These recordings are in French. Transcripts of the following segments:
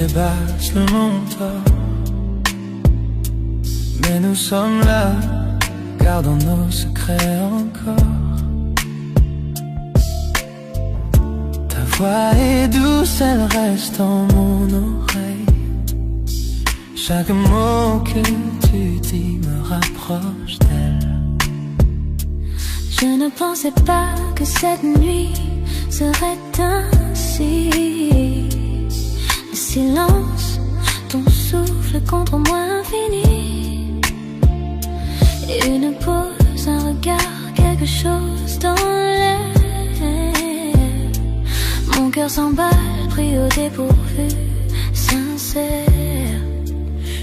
dépasse le monde. Mais nous sommes là, gardons nos secrets encore. Ta voix est douce, elle reste en mon oreille. Chaque mot que tu dis me rapproche d'elle. Je ne pensais pas que cette nuit serait ainsi. Le silence, ton souffle contre moi infini. Une pause, un regard, quelque chose dans l'air. Mon cœur s'emballe, pris au dépourvu, sincère.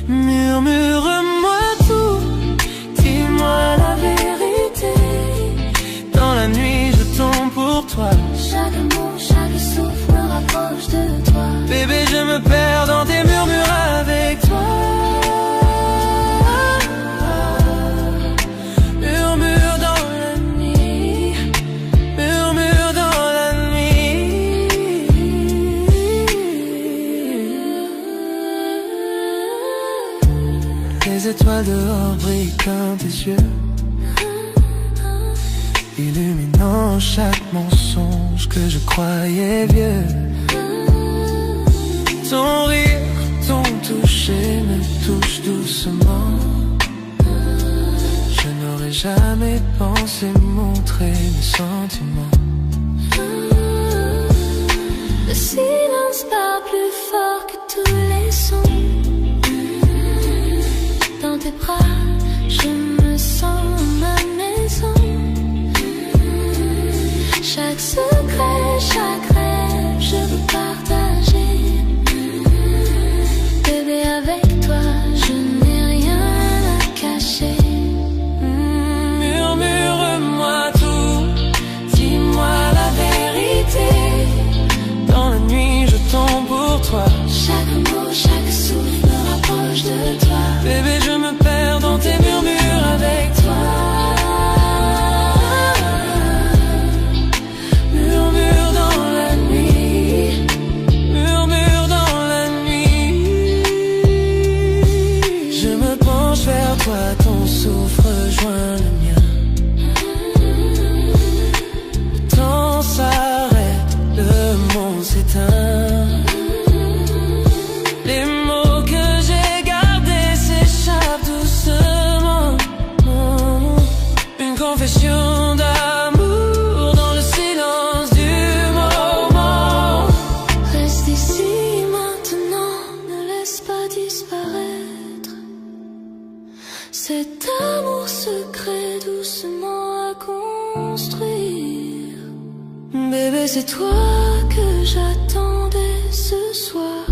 Murmure-moi tout, dis-moi la vérité. Dans la nuit je tombe pour toi. Chaque mot, chaque souffle me rapproche de toi. Bébé, je me perds dans tes murmures avec toi. Murmure dans la nuit, murmure dans la nuit. Les étoiles dehors brillent comme tes yeux, illuminant chaque mensonge que je croyais vieux. Ton rire, ton toucher me touche doucement. Je n'aurais jamais pensé montrer mes sentiments. Le silence parle plus fort que tous les sons. Dans tes bras, je me sens ma maison. Chaque secret, chaque rêve, je veux partager. Bébé, avec toi, je n'ai rien à cacher. Murmure-moi tout, dis-moi la vérité. Dans la nuit, je tombe pour toi. Chaque mot, chaque souffle me rapproche de toi. Bébé, je me perds dans tes murmures avec toi. Ton souffle rejoint le mien. Le temps s'arrête, le monde s'éteint. Les mots que j'ai gardés s'échappent doucement. Une confession d'amour dans le silence du moment. Reste ici maintenant, ne laisse pas disparaître cet amour secret doucement à construire. Bébé, C'est toi que j'attendais ce soir.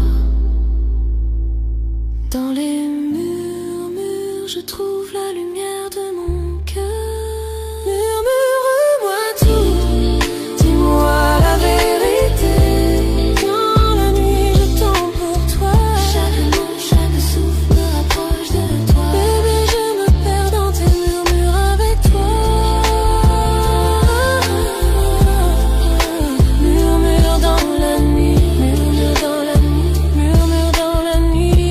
Dans les murmures, je trouve la lumière de mon cœur. murmure-moi tout, dis-moi la vérité. Dans la nuit, je tombe pour toi. Chaque mot, chaque souffle me rapproche de toi. Bébé, je me perds dans tes murmures avec toi. Murmure dans la nuit, murmure dans la nuit, murmure dans la nuit.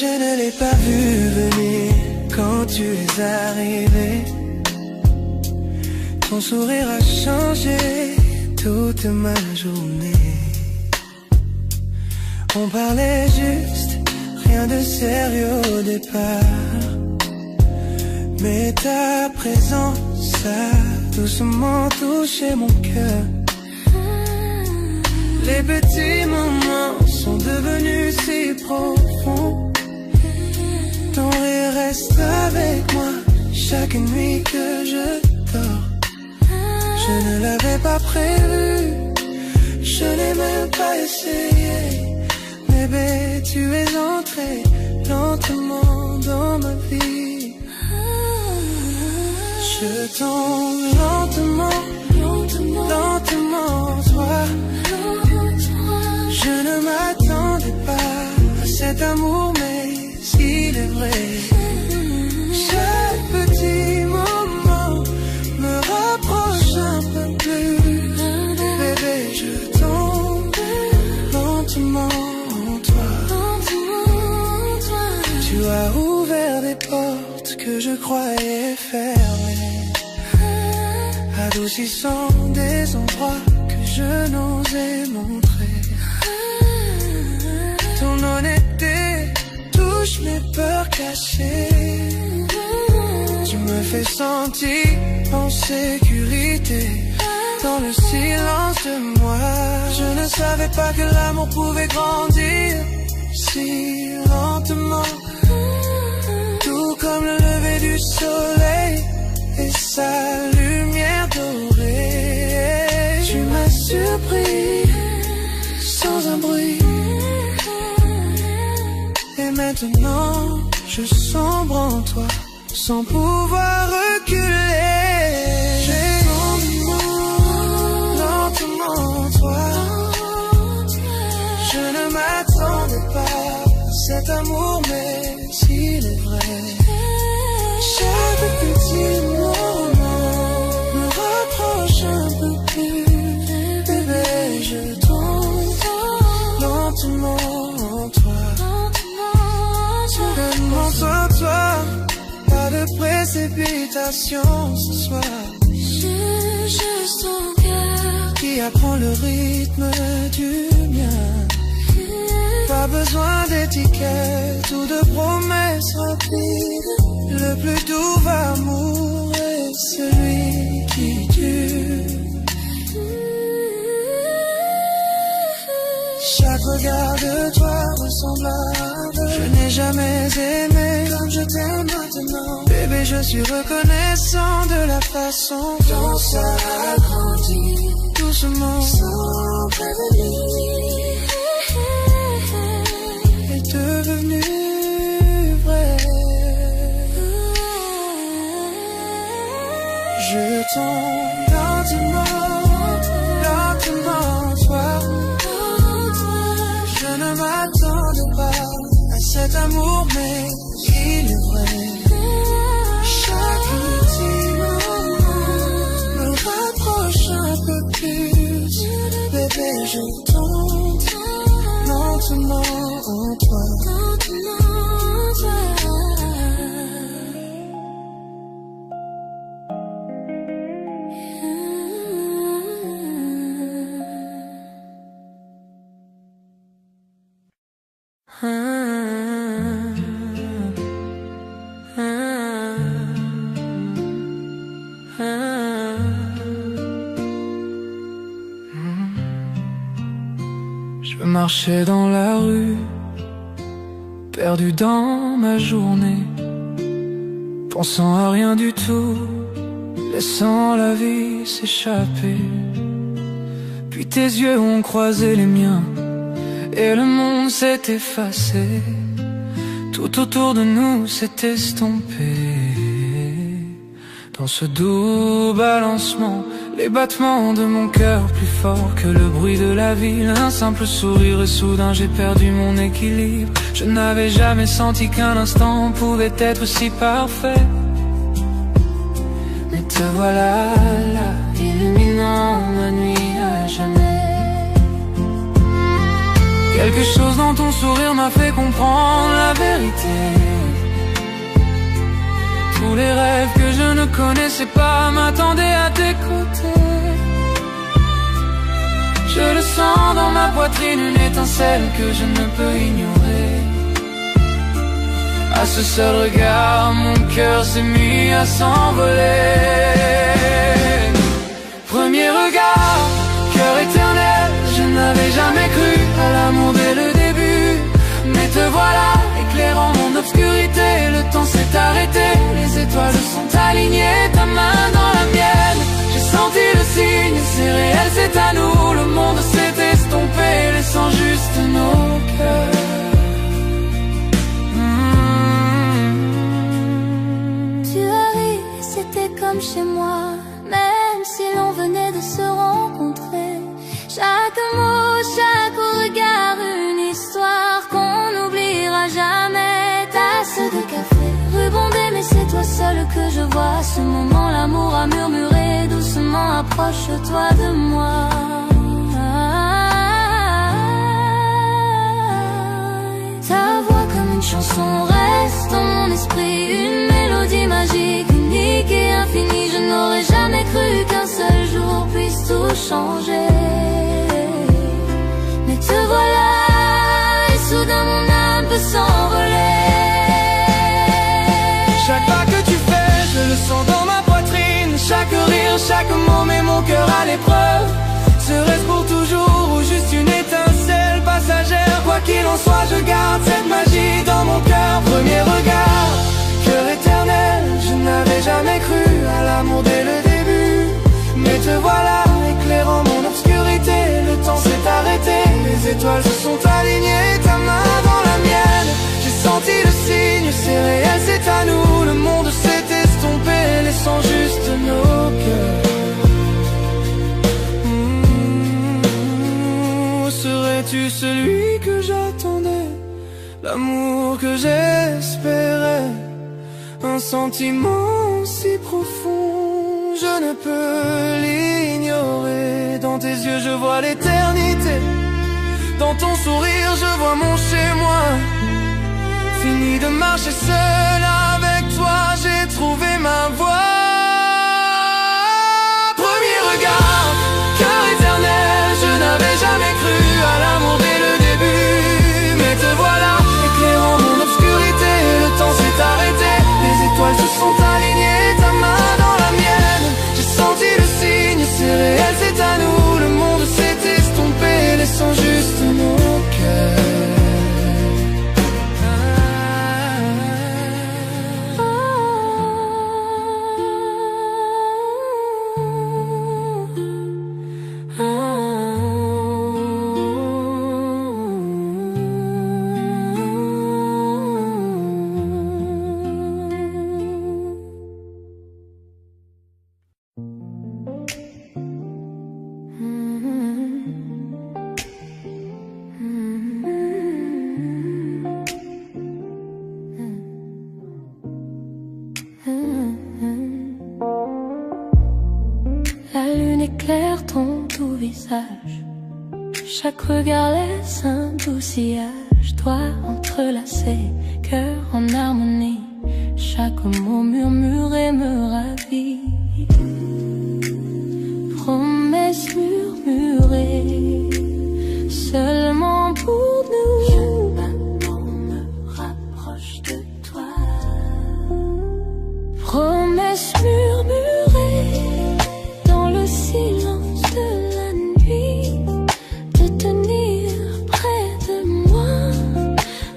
Je ne l'ai pas vu venir quand tu es arrivé. Ton sourire a changé toute ma journée. On parlait juste, rien de sérieux au départ. Mais ta présence a doucement touché mon cœur. Les petits moments sont devenus si profonds. Ton rire reste avec moi chaque nuit que je dors. Je ne l'avais pas prévu, je n'ai même pas essayé. Bébé, tu es entré lentement dans ma vie. Je tombe lentement, lentement, toi. Je ne m'attendais pas à cet amour, mais il est vrai. Chaque petit moment me rapproche un peu plus. Bébé, je tombe lentement en toi. Tu as ouvert des portes que je croyais fermées, adoucissant des endroits que je n'osais montrer. Ton honnêteté touche mes peurs cachées. Tu me fais sentir en sécurité dans le silence de moi. Je ne savais pas que l'amour pouvait grandir si lentement, tout comme le lever du soleil et sa lumière dorée. Tu m'as surpris sans un bruit. Et maintenant, je sombre en toi, sans pouvoir reculer. J'ai lentement en toi. Je ne m'attendais pas à cet amour, mais s'il est vrai. Chaque petit moment me rapproche un peu plus. Bébé, je tombe lentement en toi. Donne-moi toi, pas de précipitation ce soir. J'ai juste ton cœur qui apprend le rythme du mien. Pas besoin d'étiquette ou de promesses rapides. Le plus doux amour est celui qui dure. Chaque regard de toi ressemble à un vœu. Je n'ai jamais aimé comme je t'aime maintenant. Bébé, je suis reconnaissant de la façon dont ça a grandi. Doucement, sans prévenir, est devenu vrai. Je tombe lentement, lentement, toi. Je ne m'attendais pas à cet amour, mais il est vrai. Chaque petit moment me rapproche un peu plus. Bébé, je tombe lentement en toi. Je marchais dans la rue, perdu dans ma journée, pensant à rien du tout, laissant la vie s'échapper. Puis tes yeux ont croisé les miens et le monde s'est effacé. Tout autour de nous s'est estompé. Dans ce doux balancement, les battements de mon cœur plus forts que le bruit de la ville. Un simple sourire et soudain j'ai perdu mon équilibre. Je n'avais jamais senti qu'un instant pouvait être si parfait. Mais te voilà là, illuminant ma nuit à jamais. Quelque chose dans ton sourire m'a fait comprendre la vérité. Tous les rêves que je ne connaissais pas m'attendaient à tes côtés. Je le sens dans ma poitrine, une étincelle que je ne peux ignorer. À ce seul regard, mon cœur s'est mis à s'envoler. Premier regard, cœur éternel, je n'avais jamais cru à l'amour dès le début. Mais te voilà, éclairant mon obscurité. Le temps s'est arrêté, les étoiles sont alignées. Ta main dans la mienne, j'ai senti le signe. C'est réel, c'est à nous. Le monde s'est estompé, laissant juste nos cœurs. Tu arrives, c'était comme chez moi. Même si l'on venait de se rencontrer, chaque mot, chaque regard, une histoire qu'on n'oubliera jamais. Tasse de café, rebondé, mais c'est toi seul que je vois. À ce moment, l'amour a murmuré doucement, approche-toi de moi. Ta voix comme une chanson reste dans mon esprit, une mélodie magique, unique et infinie. Je n'aurais jamais cru qu'un seul jour puisse tout changer. Mais te voilà, et soudain mon âme peut s'envoler. Chaque pas que tu fais, je le sens dans ma poitrine. Chaque rire, chaque mot met mon cœur à l'épreuve. Serait-ce pour toujours ou juste une étincelle passagère? Quoi qu'il en soit, je garde cette magie dans mon cœur. Premier regard, cœur éternel, je n'avais jamais cru à l'amour dès le début. Mais te voilà, éclairant mon obscurité. Le temps s'est arrêté, les étoiles se sont alignées. Ta main dans la mienne, j'ai senti le signe. C'est réel, c'est à nous. Le monde s'est estompé, laissant juste nos cœurs. Serais-tu celui que j'attendais, l'amour que j'espérais? Un sentiment si profond, je ne peux l'ignorer. Dans tes yeux je vois l'éternité, dans ton sourire je vois mon chez-moi. Fini de marcher seul, avec toi j'ai trouvé ma voie. Premier regard, cœur éternel, je n'avais jamais cru à l'amour dès le début. Mais te voilà, éclairant mon obscurité. Le temps s'est arrêté, les étoiles se sont alignées. Ta main dans la mienne, j'ai senti le signe. C'est réel, c'est à nous. Le monde s'est estompé, laissant juste nos cœurs. La lune éclaire ton doux visage, chaque regard laisse un doux sillage. Doigts entrelacés, cœur en harmonie, chaque mot murmuré me ravit. Promesses murmurées, seulement pour nous. On me rapproche de toi. Promesses murmurées dans le silence de la nuit, de tenir près de moi.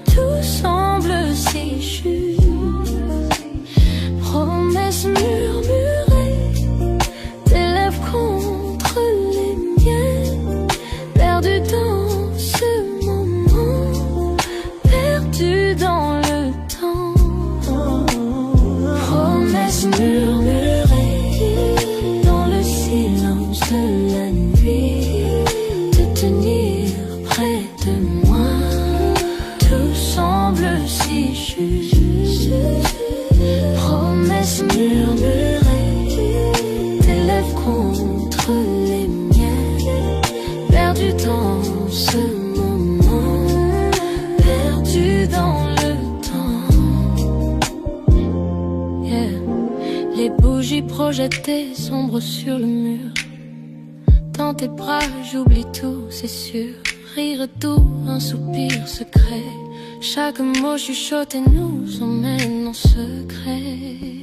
Tout semble si juste. Promesses murmurées, tes lèvres contre les miennes, perdu dans ce moment, perdu dans le temps. Promesses murmurées dans le silence de la nuit, de tenir près de moi. Tout semble si juste. Promesses murmurées, tes lèvres contre les miennes, perdu dans ce moment, perdu dans le temps. Yeah. Les bougies projetées sombres sur le mur. Dans tes bras j'oublie tout, c'est sûr. Rire doux, un soupir secret. Chaque mot chuchoté nous emmène en secret.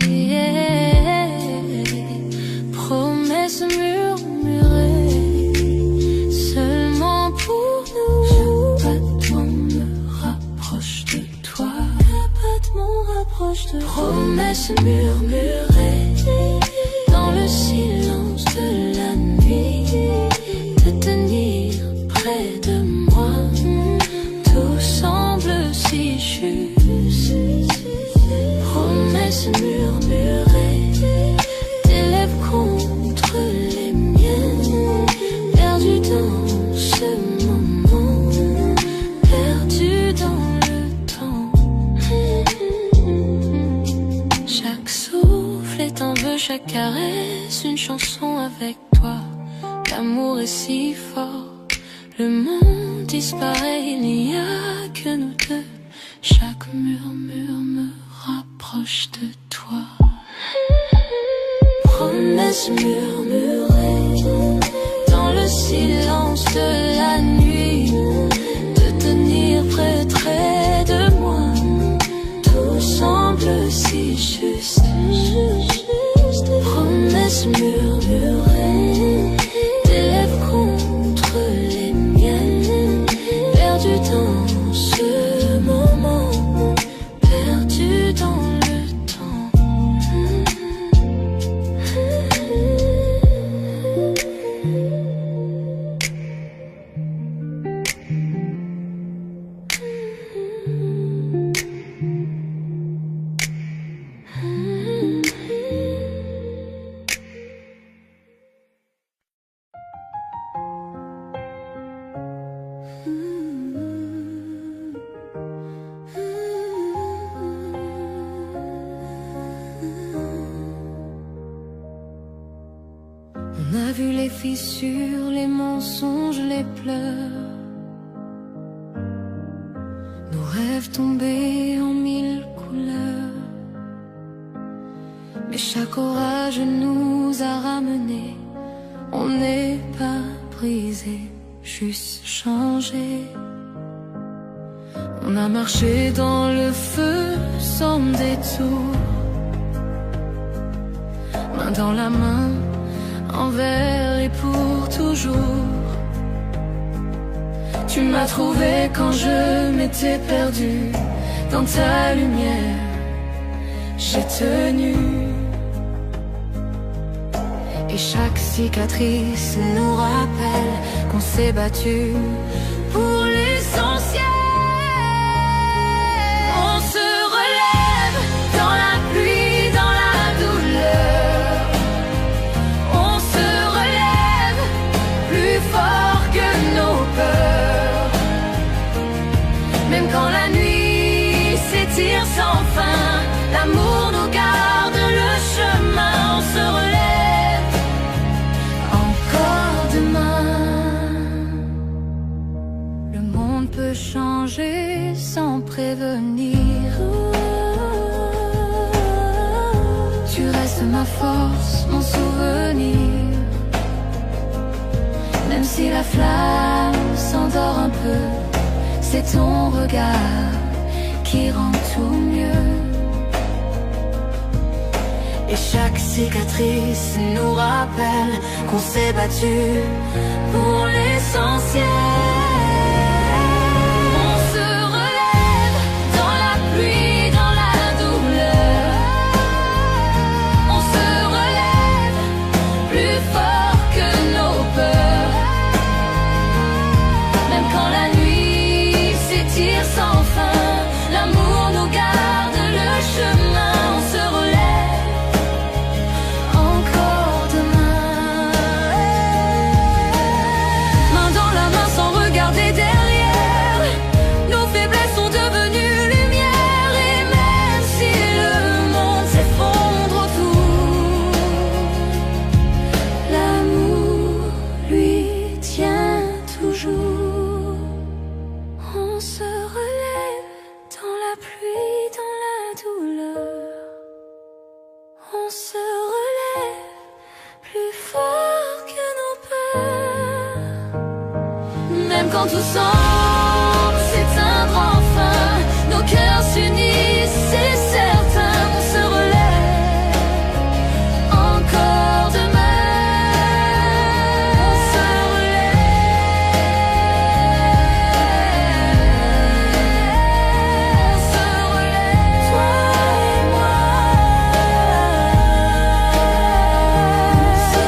Promesses murmurées seulement pour nous. Chaque battement me rapproche de toi. Chaque battement rapproche de toi. Promesses murmurées dans le silence de la nuit, de tenir près de moi. Tout semble si juste. Promesses murmurées, tes lèvres contre les miennes, perdu dans ce moment, perdu dans le temps. Chaque souffle est un vœu, chaque caresse une chanson avec toi. L'amour est si fort, le monde disparaît, il n'y a que nous deux. Chaque murmure me rapproche de toi. Promesses murmurées dans le silence de la nuit, de tenir près de moi. Tout semble si juste. Promesses murmurées, tes lèvres contre les miennes, perdu dans ce moment, perdu dans le temps. On a vu les fissures, les mensonges, les pleurs, nos rêves tombés en mille couleurs. Mais chaque orage nous a ramenés. On n'est pas brisé, juste changé. On a marché dans le feu sans détour, main dans la main, envers et pour toujours. Tu m'as trouvé quand je m'étais perdu. Dans ta lumière, j'ai tenu. Et chaque cicatrice nous rappelle qu'on s'est battu pour l'essentiel. On se relève dans la pluie, dans la douleur. On se relève plus fort que nos peurs. Même quand la nuit s'étire sans fin, l'amour nous garde le chemin. On se relève encore demain. Le monde peut changer sans prévenir. Tu restes ma force, mon souvenir. Même si la flamme s'endort un peu, c'est ton regard qui rend tout mieux. Et chaque cicatrice nous rappelle qu'on s'est battu pour l'essentiel. On se relève dans la pluie, dans la douleur. On se relève plus fort que nos peurs. Même quand la nuit s'étire sans fin, l'amour nous garde le chemin. On se relève encore demain. Main dans la main sans regarder derrière. Nos faiblesses sont devenues lumière. Et même si le monde s'effondre autour, l'amour lui tient toujours. On se relève dans la pluie, dans la douleur. On se relève plus fort que nos peurs. Même quand tout semble s'éteindre enfin, unis, c'est certain, on se relève encore demain. On se relève, toi et moi. On se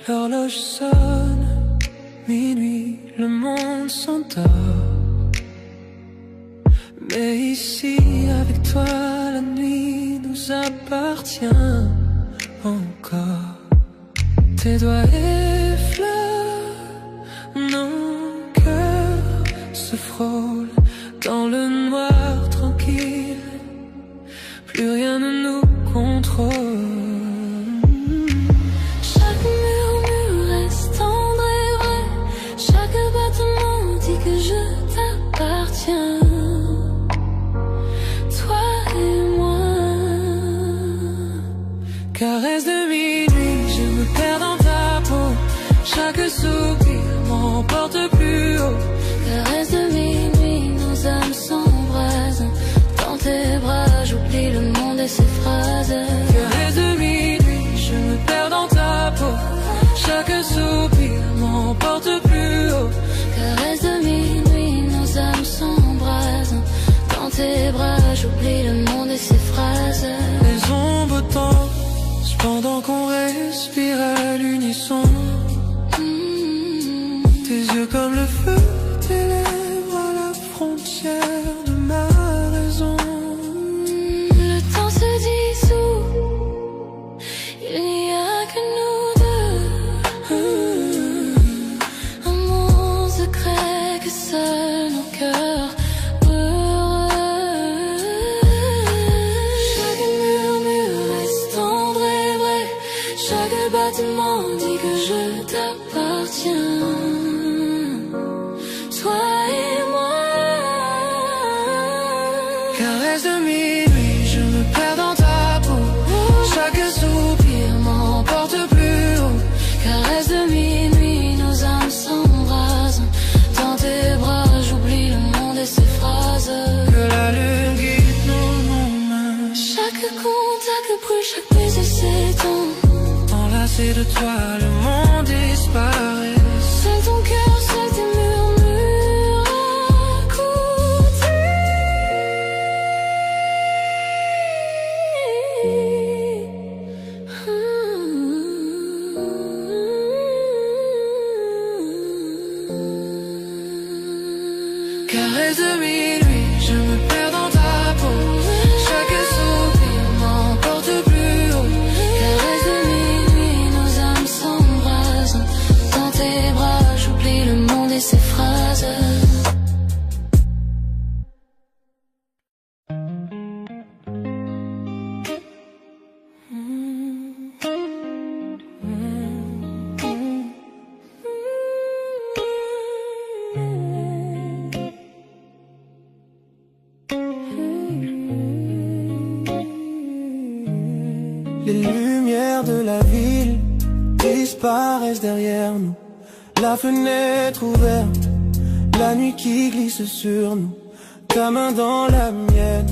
L'horloge sonne, minuit, le monde s'endort. Mais ici, avec toi, la nuit nous appartient encore. Tes doigts effleurent, nos cœurs se frôlent dans le noir tranquille. Plus rien ne nous contrôle. Chaque murmure reste tendre et vrai. Chaque battement dit que je t'appartiens. Toi et moi. Caresse de minuit, je me perds dans ta peau. Chaque soupir m'emporte plus haut. Caresse de minuit, nos âmes s'embrasent. Dans tes bras, j'oublie le monde et ses phrases. Caresse de minuit, je me perds dans ta peau. Chaque soupir m'emporte plus haut. Caresse de minuit, nos âmes s'embrasent. Dans tes bras, j'oublie le monde et ses phrases. Les ombres dansent pendant qu'on respire à l'unisson. Tes yeux comme le feu, tes lèvres à la frontière de ma raison. Le temps se dissout, il n'y a que nous deux. Un monde secret que seuls nos cœurs heureux. Chaque murmure reste tendre et vrai. Chaque bâtiment dit que je t'appartiens. Toi et moi. Caresse de minuit, je me perds dans ta peau. Chaque soupir m'emporte plus haut. Caresse de minuit, nos âmes s'embrasent. Dans tes bras, j'oublie le monde et ses phrases. Que la lune guide nos mains. Chaque contact brûle, chaque baiser s'étend. Enlacé de toi, le monde disparaît. Seul ton cœur, seul tes murmures Caresse de minuit, je me perds dans ta peau. Chaque soupir m'emporte plus haut. Caresse de minuit, nos âmes s'embrasent. Dans tes bras, j'oublie le monde et ses phrases. Les lumières de la ville disparaissent derrière nous. La fenêtre ouverte, la nuit qui glisse sur nous. Ta main dans la mienne,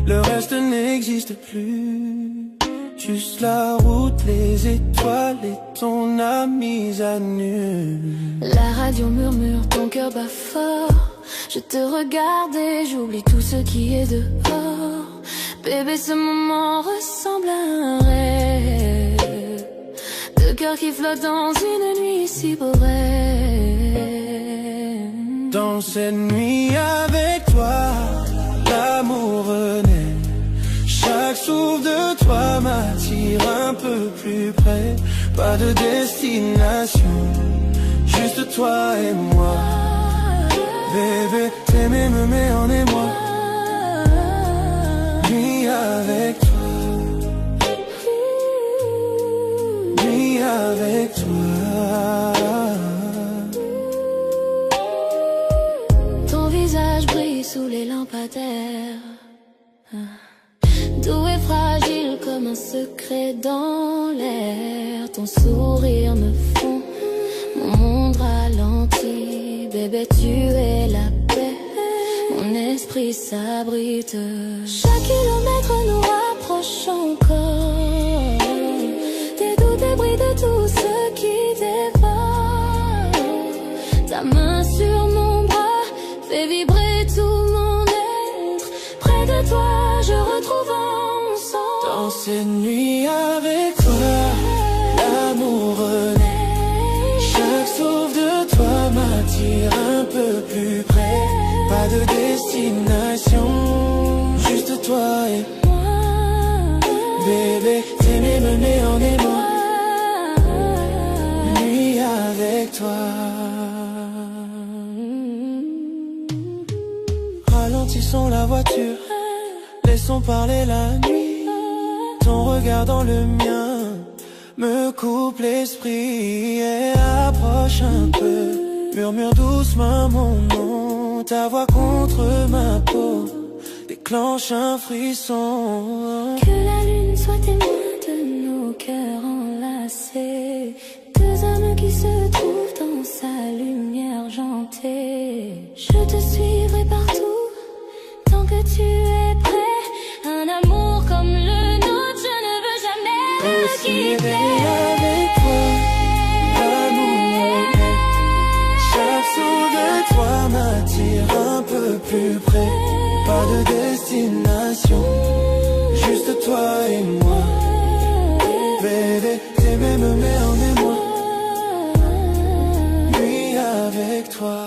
le reste n'existe plus. Juste la route, les étoiles et ton âme mise à nu. La radio murmure, ton cœur bat fort. Je te regarde et j'oublie tout ce qui est dehors. Bébé, ce moment ressemble à un rêve. Deux cœurs qui flottent dans une nuit si boréenne. Dans cette nuit avec toi, l'amour renaît. Chaque souffle de toi m'attire un peu plus près. Pas de destination, juste toi et moi. Bébé, t'aimer me met en émoi. Nuit avec toi, nuit avec toi. l'air. Doux et fragile comme un secret dans l'air. Ton sourire me fond, mon monde ralentit. Bébé, tu es la paix, mon esprit s'abrite. Chaque kilomètre nous rapproche encore des doux débris de tout ce qui dévore. Ta main sur mon bras fait vibrer tout mon être. Près de toi je retrouve mon sang. Dans ces nuits avec toi, l'amour renaît. Chaque souffle de toi m'attire un peu plus près. Pas de destination, juste toi et moi. Bébé, t'aimer me met en émoi. Nuit avec toi. Ralentissons la voiture, laissons parler la nuit. Ton regard dans le mien me coupe l'esprit. Et approche un peu, murmure doucement mon nom. Ta voix contre ma peau déclenche un frisson. Que la lune soit témoin de nos cœurs enlacés. Deux âmes qui se trouvent dans sa lumière argentée. Je te suivrai partout tant que tu es prêt. Un amour comme le nôtre, je ne veux jamais le quitter. Avec toi, l'amour est. Chaque souffle de toi m'attire un peu plus près. Pas de destination, juste toi et moi. Bébé, t'aimer me met en émoi. Nuit avec toi.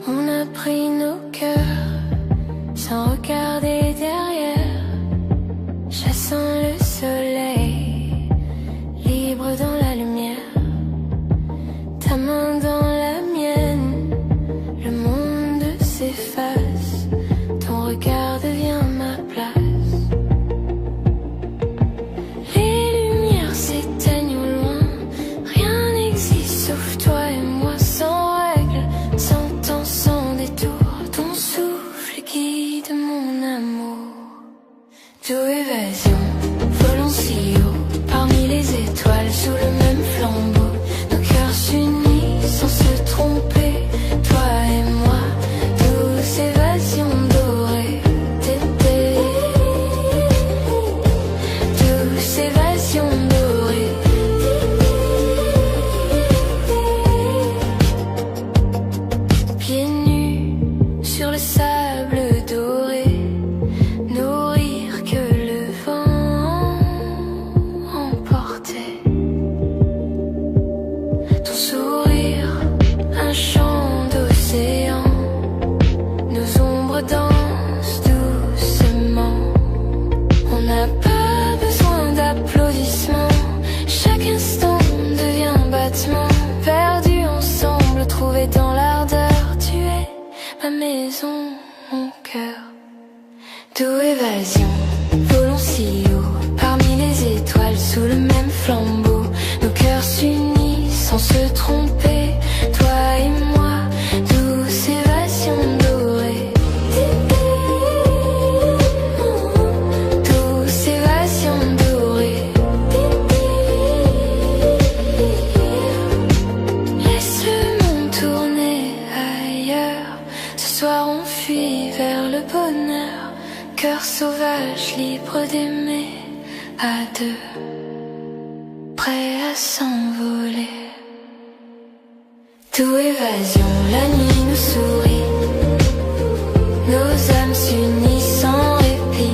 On a pris nos cœurs sans regarder derrière, chassant le soleil, libre dans la lumière. Ta main dans la mienne, le monde s'efface, ton regard devient ma place. Les lumières s'éteignent au loin, rien n'existe sauf toi et moi, sans règle, sans temps, sans détour. Ton souffle guide mon amour. D'où évasion, volons si haut, parmi les étoiles, sous le même flambeau. Nos cœurs s'unissent sans se tromper, toi et moi. Douce évasion dorée, tété. Douce évasion dorée. Pieds nus sur le sable doré, nourrir que le vent emportait. Ton sourire, un chant d'océan, nos ombres dansent doucement. On n'a pas besoin d'applaudissements, chaque instant devient battement. Perdus ensemble, trouvés dans l'ardeur, tu es ma maison, mon cœur. D'où évasion, volons si haut, parmi les étoiles, sous le même flambeau. Nos cœurs s'unissent sans se tromper, toi et moi. Douce évasion dorée. Douce évasion dorée. Laisse le monde tourner ailleurs. Ce soir on fuit vers le bonheur. Cœur sauvage, libre d'aimer à deux, prêt à s'envoler. D'où évasion, la nuit nous sourit. Nos âmes s'unissent sans répit.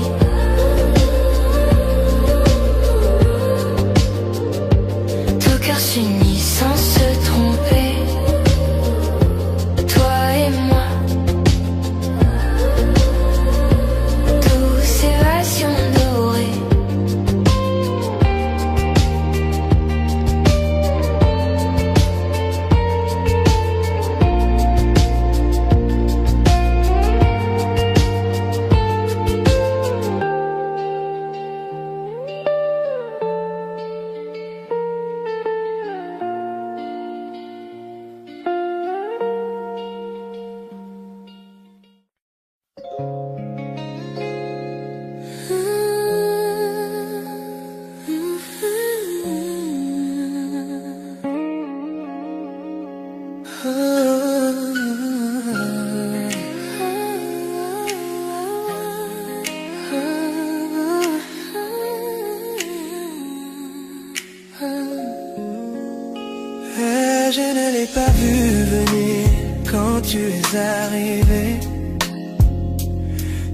je ne l'ai pas vu venir quand tu es arrivé.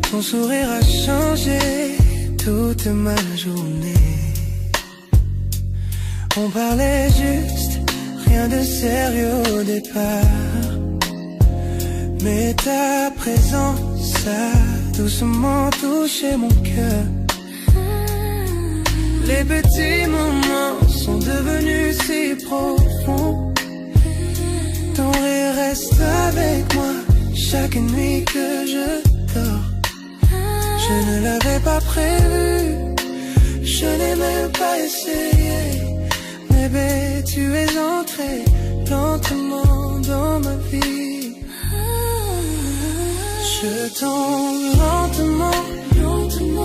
Ton sourire a changé toute ma journée. On parlait juste, rien de sérieux au départ. Mais ta présence a doucement touché mon cœur. Les petits moments sont devenus si profonds. Ton rire reste avec moi chaque nuit que je dors. Je ne l'avais pas prévu, je n'ai même pas essayé. Bébé, tu es entré lentement dans ma vie. Je tombe lentement,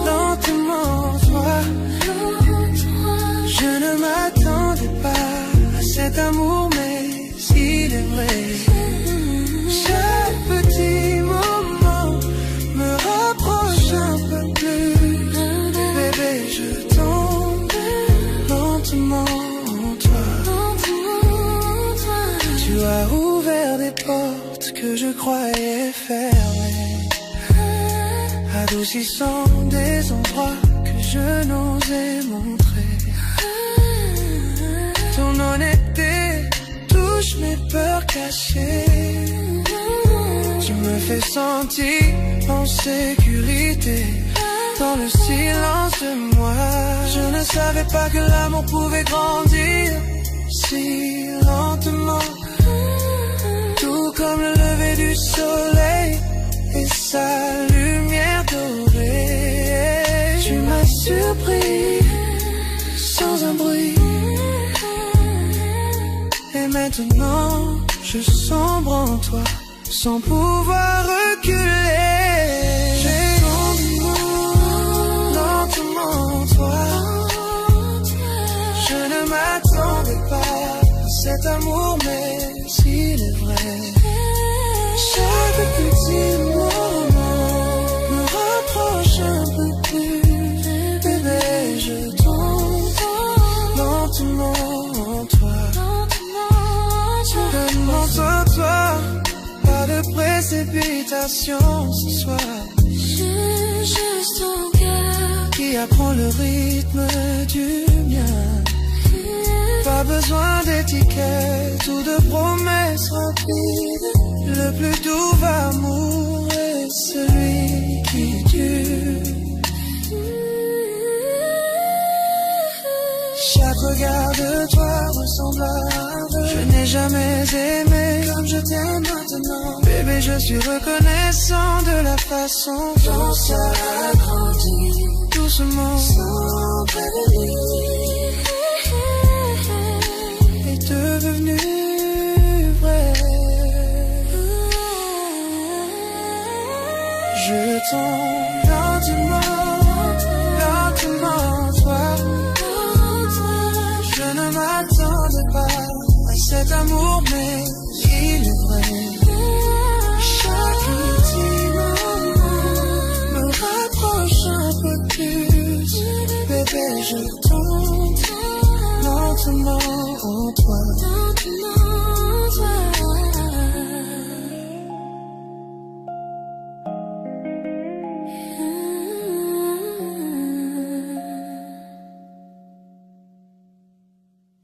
lentement, toi. Je ne m'attendais pas à cet amour, mais il est vrai. Chaque petit moment me rapproche un peu plus. Bébé, je tombe lentement en toi. Tu as ouvert des portes que je croyais fermées, adoucissant des endroits que je n'osais montrer. Ton honnêteté touche mes peurs cachées. Tu me fais sentir en sécurité dans le silence de moi. Je ne savais pas que l'amour pouvait grandir si lentement, tout comme le lever du soleil et sa lumière dorée. Tu m'as surpris sans un bruit. Et maintenant, je sombre en toi, sans pouvoir reculer. J'ai lentement en toi. Je ne m'attendais pas à cet amour, mais il est vrai. Chaque petit moment me rapproche un peu plus. Bébé, je tombe lentement en toi. Donne-moi sur toi, pas de précipitation ce soir. Juste ton cœur qui apprend le rythme du mien. Pas besoin d'étiquette ou de promesses rapides. Le plus doux amour est celui qui dure. Chaque regard de toi ressemble à un vœu. Je n'ai jamais aimé comme je t'aime maintenant. Bébé, je suis reconnaissant de la façon dont ça a grandi. Doucement, sans prévenir, est devenu vrai. Je tombe lentement, toi. Je ne m'attendais pas à cet amour, mais il est vrai. Chaque petit moment me rapproche un peu plus. Bébé, je tombe lentement en toi.